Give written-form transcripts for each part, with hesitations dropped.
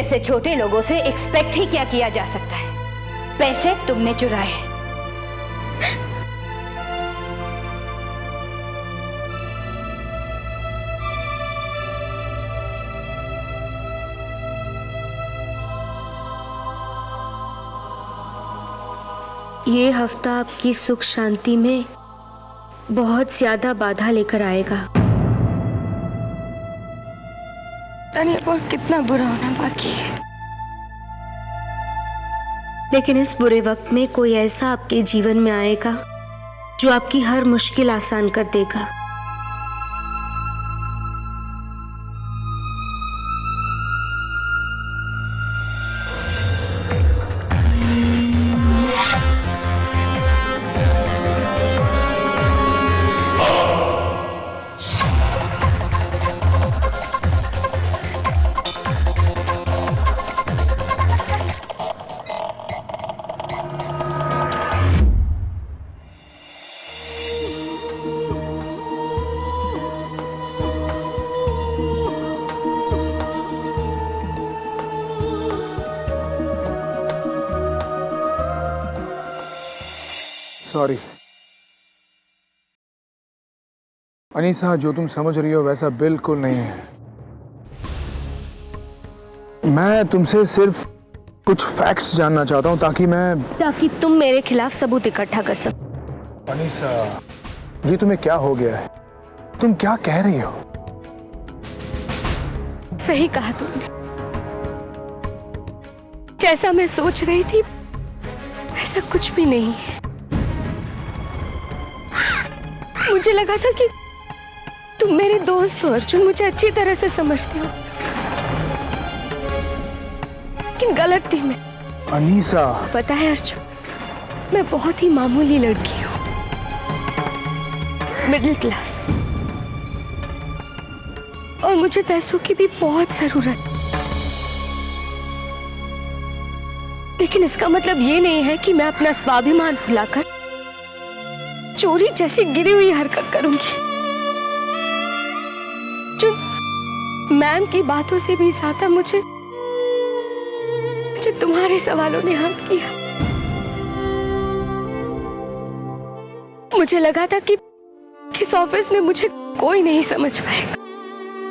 जैसे छोटे लोगों से एक्सपेक्ट ही क्या किया जा सकता है। पैसे तुमने चुराए। ये हफ्ता आपकी सुख शांति में बहुत ज्यादा बाधा लेकर आएगा। तनी और कितना बुरा होना बाकी है। लेकिन इस बुरे वक्त में कोई ऐसा आपके जीवन में आएगा जो आपकी हर मुश्किल आसान कर देगा। सॉरी अनीसा, जो तुम समझ रही हो वैसा बिल्कुल नहीं है। मैं तुमसे सिर्फ कुछ फैक्ट्स जानना चाहता हूं ताकि तुम मेरे खिलाफ सबूत इकट्ठा कर सको। अनीसा, ये तुम्हें क्या हो गया है? तुम क्या कह रही हो? सही कहा तुमने। जैसा मैं सोच रही थी ऐसा कुछ भी नहीं है। मुझे लगा था कि तुम मेरे दोस्त हो अर्जुन, मुझे अच्छी तरह से समझते हो, लेकिन गलत थी मैं। अनीसा, पता है अर्जुन, मैं बहुत ही मामूली लड़की हूँ, मिडिल क्लास, और मुझे पैसों की भी बहुत जरूरत है। लेकिन इसका मतलब ये नहीं है कि मैं अपना स्वाभिमान भुलाकर चोरी जैसी गिरी हुई हरकत करूंगी। जो मैम की बातों से भी ज्यादा मुझे तुम्हारे सवालों ने हर्ट किया। मुझे लगा था कि इस ऑफिस में मुझे कोई नहीं समझ पाएगा,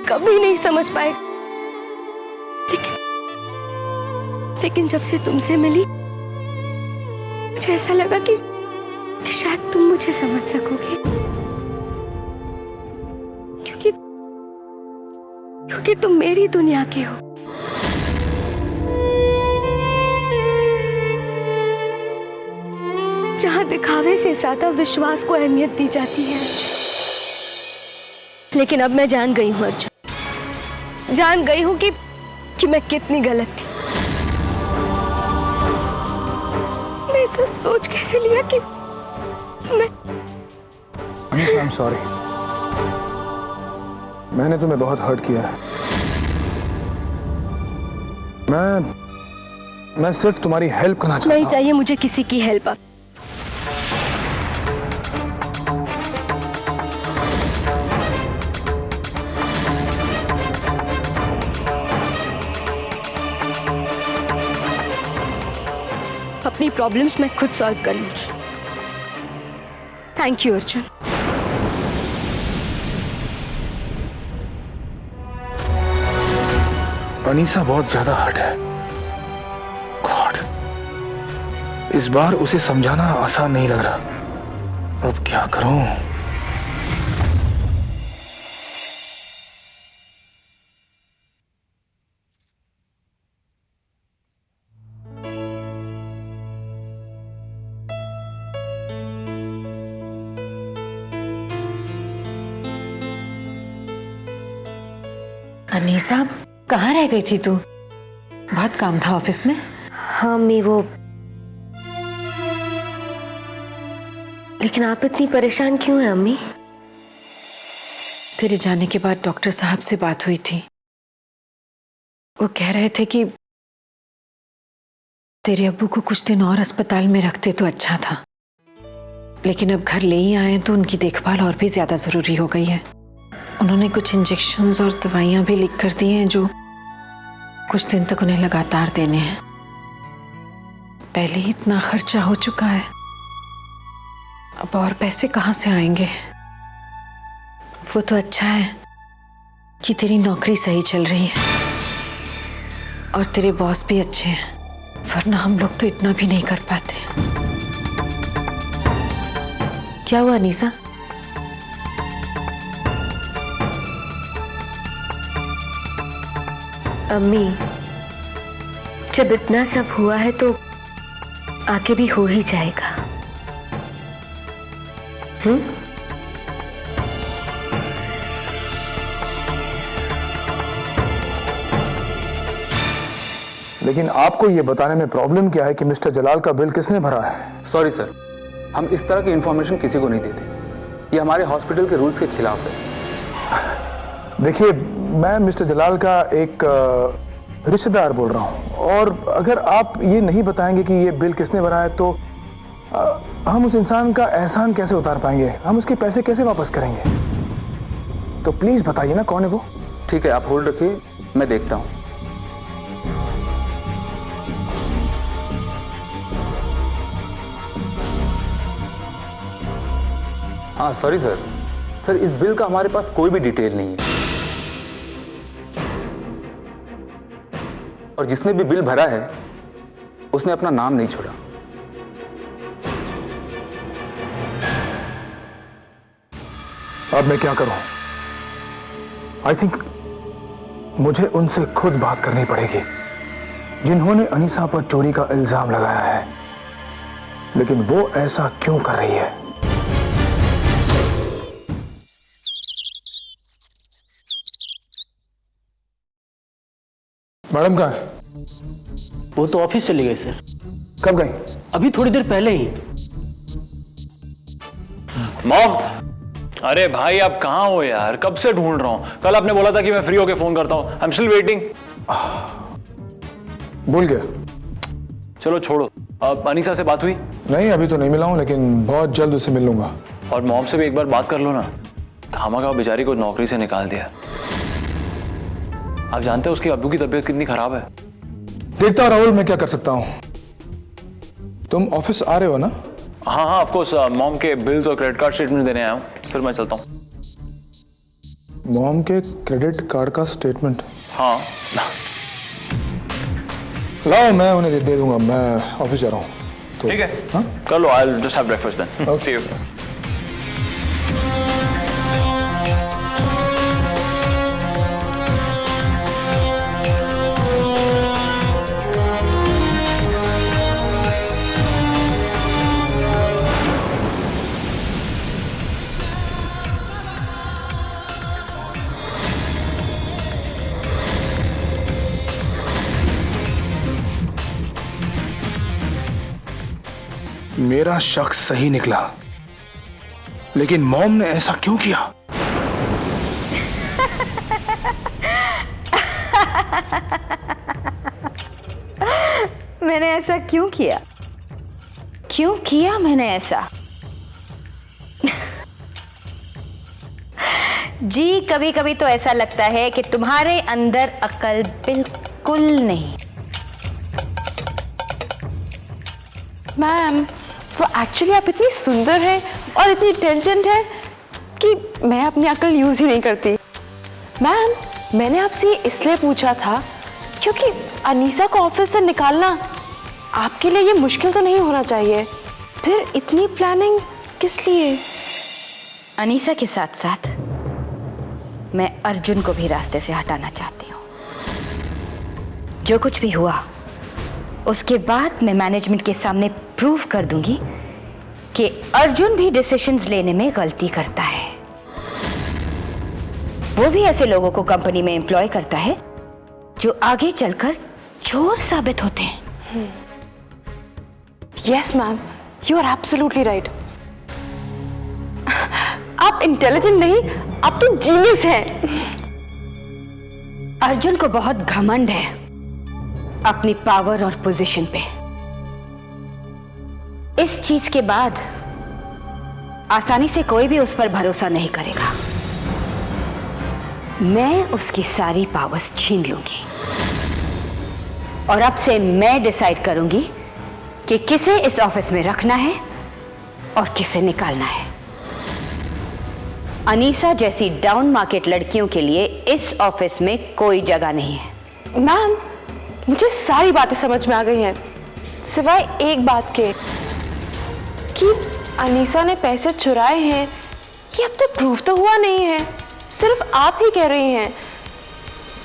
कभी नहीं समझ पाएगा, लेकिन जब से तुमसे मिली मुझे ऐसा लगा कि शायद तुम मुझे समझ सकोगे, क्योंकि तुम मेरी दुनिया के हो। जहां दिखावे से ज्यादा विश्वास को अहमियत दी जाती है अर्जुन। लेकिन अब मैं जान गई हूं अर्जुन, जान गई हूं कि मैं कितनी गलत थी। मैं ऐसा सोच कैसे लिया कि अनीसा, I'm sorry। मैंने तुम्हें बहुत हर्ट किया है। मैं सिर्फ तुम्हारी हेल्प करना चाहता हूं। नहीं चाहिए मुझे किसी की हेल्प। अब अपनी प्रॉब्लम्स मैं खुद सॉल्व कर लूंगी। Thank you Arjun. अनीसा बहुत ज्यादा हर्ट है। गॉड, इस बार उसे समझाना आसान नहीं लग रहा। अब क्या करूं? अनीसा, कहाँ रह गई थी तू? बहुत काम था ऑफिस में। हाँ मी, वो लेकिन आप इतनी परेशान क्यों हैं अम्मी? तेरे जाने के बाद डॉक्टर साहब से बात हुई थी। वो कह रहे थे कि तेरे अब्बू को कुछ दिन और अस्पताल में रखते तो अच्छा था, लेकिन अब घर ले ही आए तो उनकी देखभाल और भी ज्यादा जरूरी हो गई है। उन्होंने कुछ इंजेक्शंस और दवाइयां भी लिख कर दी हैं जो कुछ दिन तक उन्हें लगातार देने हैं। पहले ही इतना खर्चा हो चुका है, अब और पैसे कहाँ से आएंगे। वो तो अच्छा है कि तेरी नौकरी सही चल रही है और तेरे बॉस भी अच्छे हैं, वरना हम लोग तो इतना भी नहीं कर पाते। क्या हुआ अनीसा? अम्मी, जब इतना सब हुआ है तो आगे भी हो ही जाएगा। लेकिन आपको ये बताने में प्रॉब्लम क्या है कि मिस्टर जलाल का बिल किसने भरा है? सॉरी सर, हम इस तरह की इंफॉर्मेशन किसी को नहीं देते। ये हमारे हॉस्पिटल के रूल्स के खिलाफ है। देखिए, मैं मिस्टर जलाल का एक रिश्तेदार बोल रहा हूँ, और अगर आप ये नहीं बताएंगे कि ये बिल किसने भरा है तो हम उस इंसान का एहसान कैसे उतार पाएंगे, हम उसके पैसे कैसे वापस करेंगे? तो प्लीज बताइए ना, कौन है वो? ठीक है, आप होल्ड रखिए, मैं देखता हूँ। हाँ सॉरी सर, इस बिल का हमारे पास कोई भी डिटेल नहीं है, और जिसने भी बिल भरा है उसने अपना नाम नहीं छोड़ा। अब मैं क्या करूं? आई थिंक मुझे उनसे खुद बात करनी पड़ेगी जिन्होंने अनीसा पर चोरी का इल्जाम लगाया है, लेकिन वो ऐसा क्यों कर रही है? मैडम कहाँ है? वो तो ऑफिस चली गई सर। कब गई? अभी थोड़ी देर पहले ही। मॉम, अरे भाई आप कहाँ हो यार? कब से ढूंढ रहा हूँ। कल आपने बोला था कि मैं फ्री होके फोन करता हूँ। I am still waiting. भूल गया। चलो छोड़ो। अब अनीसा से बात हुई? नहीं, अभी तो नहीं मिला हूँ, लेकिन बहुत जल्द उससे मिल लूंगा। और मॉम से भी एक बार बात कर लो ना। खामखा बेचारी को नौकरी से निकाल दिया। आप जानते हैं उसकी अब्बू की तबीयत कितनी खराब है। देखता हूँ राहुल, मैं क्या कर सकता हूँ। तुम ऑफिस आ रहे हो ना? हाँ हाँ, ऑफकोर्स। मॉम के बिल्स और क्रेडिट कार्ड स्टेटमेंट देने आया हूँ, फिर मैं चलता हूँ। मॉम के क्रेडिट कार्ड का स्टेटमेंट? हाँ लाओ, मैं उन्हें दे दूंगा। मैं ऑफिस जा रहा हूँ तो। ठीक है, हाँ? कर लो। I will just have breakfast then. Okay. See you. मेरा शक सही निकला, लेकिन मॉम ने ऐसा क्यों किया? मैंने ऐसा क्यों किया? क्यों किया मैंने ऐसा? जी, कभी कभी तो ऐसा लगता है कि तुम्हारे अंदर अकल बिल्कुल नहीं। मैम, वो एक्चुअली आप इतनी सुंदर हैं और इतनी इंटेलिजेंट हैं कि मैं अपनी अकल यूज़ ही नहीं करती। मैम, मैंने आपसे ये इसलिए पूछा था क्योंकि अनीसा को ऑफिस से निकालना आपके लिए ये मुश्किल तो नहीं होना चाहिए। फिर इतनी प्लानिंग किस लिए? अनीसा के साथ साथ मैं अर्जुन को भी रास्ते से हटाना चाहती हूँ। जो कुछ भी हुआ उसके बाद मैं मैनेजमेंट के सामने प्रूव कर दूंगी कि अर्जुन भी डिसीजंस लेने में गलती करता है। वो भी ऐसे लोगों को कंपनी में एम्प्लॉय करता है जो आगे चलकर चोर साबित होते हैं। Yes ma'am, you are absolutely right. आप इंटेलिजेंट नहीं, आप तो जीनियस हैं। अर्जुन को बहुत घमंड है अपनी पावर और पोजीशन पे। इस चीज के बाद आसानी से कोई भी उस पर भरोसा नहीं करेगा। मैं उसकी सारी पावर्स छीन लूंगी। और अब से मैं डिसाइड करूंगी कि किसे इस ऑफिस में रखना है और किसे निकालना है। अनीसा जैसी डाउन मार्केट लड़कियों के लिए इस ऑफिस में कोई जगह नहीं है। मैम, मुझे सारी बातें समझ में आ गई हैं, सिवाय एक बात के कि अनीसा ने पैसे चुराए हैं, ये अब तक प्रूफ तो हुआ नहीं है, सिर्फ आप ही कह रही हैं।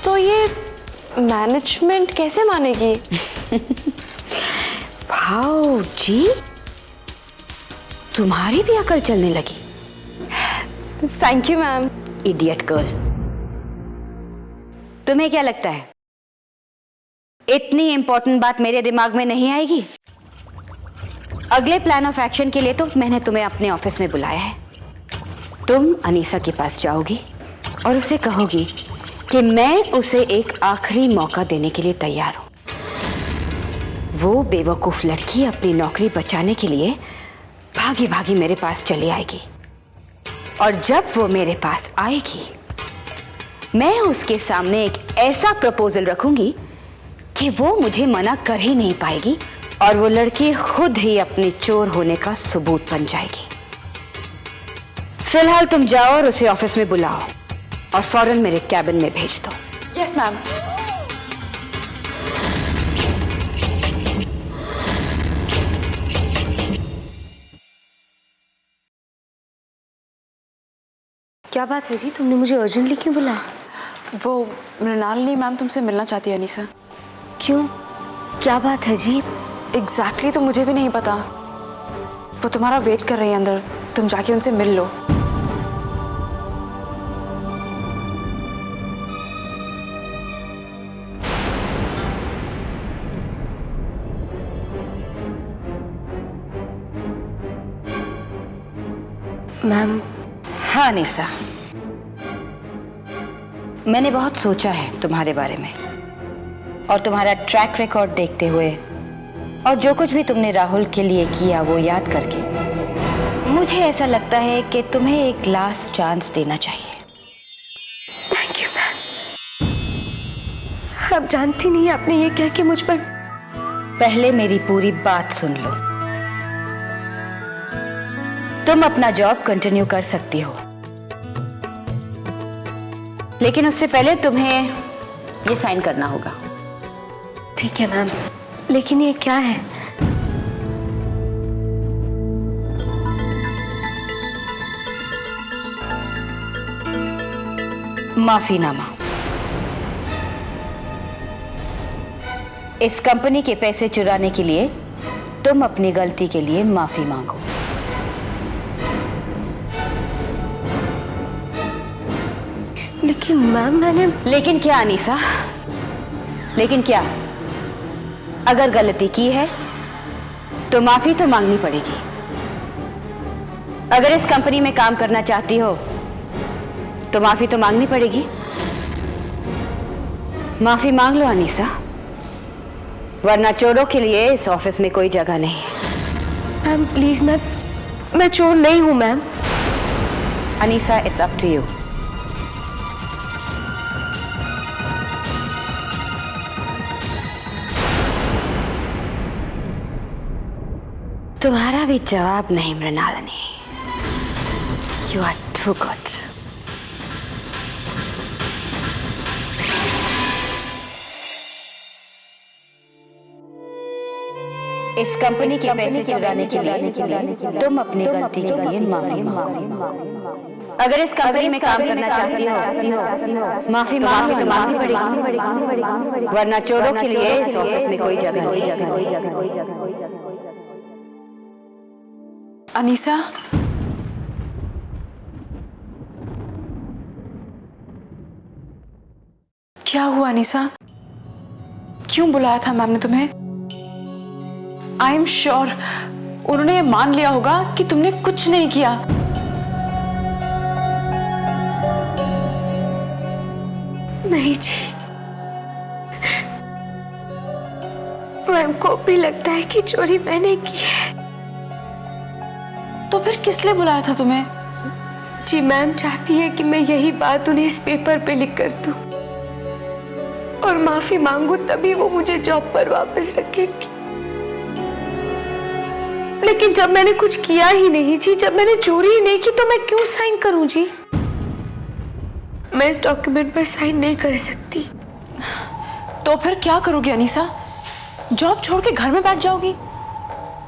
तो ये मैनेजमेंट कैसे मानेगी? भाऊ जी, तुम्हारी भी अकल चलने लगी। Thank you ma'am. Idiot girl. तुम्हें क्या लगता है इतनी इंपॉर्टेंट बात मेरे दिमाग में नहीं आएगी? अगले प्लान ऑफ एक्शन के लिए तो मैंने तुम्हें अपने ऑफिस में बुलाया है। तुम अनीसा के पास जाओगी और उसे कहोगी कि मैं उसे एक आखिरी मौका देने के लिए तैयार हूं। वो बेवकूफ लड़की अपनी नौकरी बचाने के लिए भागी भागी मेरे पास चली आएगी, और जब वो मेरे पास आएगी मैं उसके सामने एक ऐसा प्रपोजल रखूंगी कि वो मुझे मना कर ही नहीं पाएगी, और वो लड़की खुद ही अपने चोर होने का सबूत बन जाएगी। फिलहाल तुम जाओ और उसे ऑफिस में बुलाओ और फौरन मेरे कैबिन में भेज दो। Yes ma'am. क्या बात है जी, तुमने मुझे अर्जेंटली क्यों बुलाया? वो मृणालिनी मैम तुमसे मिलना चाहती है अनीसा। क्यों, क्या बात है जी? एग्जैक्टली तो मुझे भी नहीं पता, वो तुम्हारा वेट कर रही है अंदर, तुम जाके उनसे मिल लो। मैम। हाँ अनीसा, मैंने बहुत सोचा है तुम्हारे बारे में, और तुम्हारा ट्रैक रिकॉर्ड देखते हुए और जो कुछ भी तुमने राहुल के लिए किया वो याद करके मुझे ऐसा लगता है कि तुम्हें एक लास्ट चांस देना चाहिए। Thank you ma'am. आप जानती नहीं आपने ये कह के मुझ पर। पहले मेरी पूरी बात सुन लो। तुम अपना जॉब कंटिन्यू कर सकती हो, लेकिन उससे पहले तुम्हें ये साइन करना होगा। ठीक है मैम, लेकिन ये क्या है? माफीनामा। इस कंपनी के पैसे चुराने के लिए तुम अपनी गलती के लिए माफी मांगो। लेकिन मैम मैंने। लेकिन क्या अनीसा, लेकिन क्या? अगर गलती की है तो माफी तो मांगनी पड़ेगी। अगर इस कंपनी में काम करना चाहती हो तो माफी तो मांगनी पड़ेगी। माफी मांग लो अनीसा, वरना चोरों के लिए इस ऑफिस में कोई जगह नहीं है। मैम प्लीज, मैं चोर नहीं हूं ma'am. Anisa, it's up to you. तुम्हारा भी जवाब नहीं Mrinalini. You are too good. इस कंपनी के पैसे चुराने के लिए तुम अपनी गलती के लिए माफी मांगो। अगर इस कंपनी में काम करना चाहती हो, माफी मांगो तो माफी पड़ेगी, वरना चोरों के लिए इस ऑफिस में कोई जगह नहीं। अनीसा, क्या हुआ अनीसा? क्यों बुलाया था मैम ने तुम्हें? आई एम श्योर उन्होंने ये मान लिया होगा कि तुमने कुछ नहीं किया। नहीं जी, मैम को भी लगता है कि चोरी मैंने की है। तो फिर किस लिए बुलाया था तुम्हें? जी मैम चाहती है कि मैं यही बात उन्हें इस पेपर पे लिख कर दूं। और माफी मांगू तभी वो मुझे जॉब पर वापस रखेगी। लेकिन जब मैंने कुछ किया ही नहीं जी, जब मैंने चोरी ही नहीं की, तो मैं क्यों साइन करूं जी? मैं इस डॉक्यूमेंट पर साइन नहीं कर सकती। तो फिर क्या करोगी अनीसा? जॉब छोड़ के घर में बैठ जाओगी?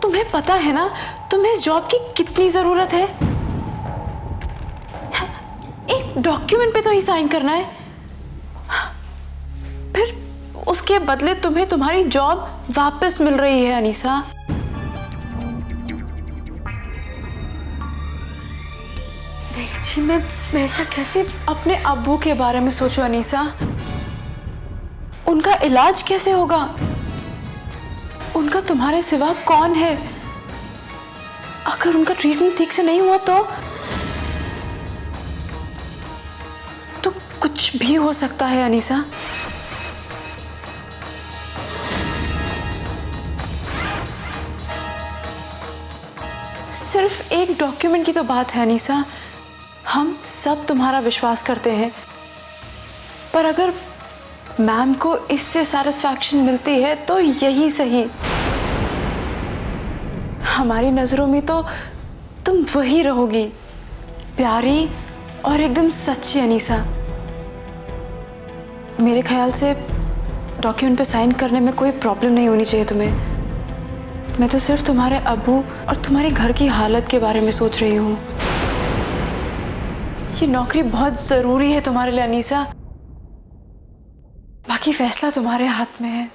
तुम्हें पता है ना तुम्हें इस जॉब की कितनी जरूरत है। एक डॉक्यूमेंट पे तो ही साइन करना है, फिर उसके बदले तुम्हें तुम्हारी जॉब वापस मिल रही है अनीसा। नहीं जी, मैं ऐसा कैसे? अपने अब्बू के बारे में सोचो अनीसा, उनका इलाज कैसे होगा? उनका तुम्हारे सिवा कौन है? अगर उनका ट्रीटमेंट ठीक से नहीं हुआ तो कुछ भी हो सकता है अनीसा। सिर्फ एक डॉक्यूमेंट की तो बात है अनीसा, हम सब तुम्हारा विश्वास करते हैं, पर अगर मैम को इससे सैटिस्फैक्शन मिलती है तो यही सही। हमारी नजरों में तो तुम वही रहोगी, प्यारी और एकदम सच्ची अनीसा। मेरे ख्याल से डॉक्यूमेंट पे साइन करने में कोई प्रॉब्लम नहीं होनी चाहिए तुम्हें। मैं तो सिर्फ तुम्हारे अब्बू और तुम्हारे घर की हालत के बारे में सोच रही हूँ। ये नौकरी बहुत जरूरी है तुम्हारे लिए अनीसा, बाकी फैसला तुम्हारे हाथ में है।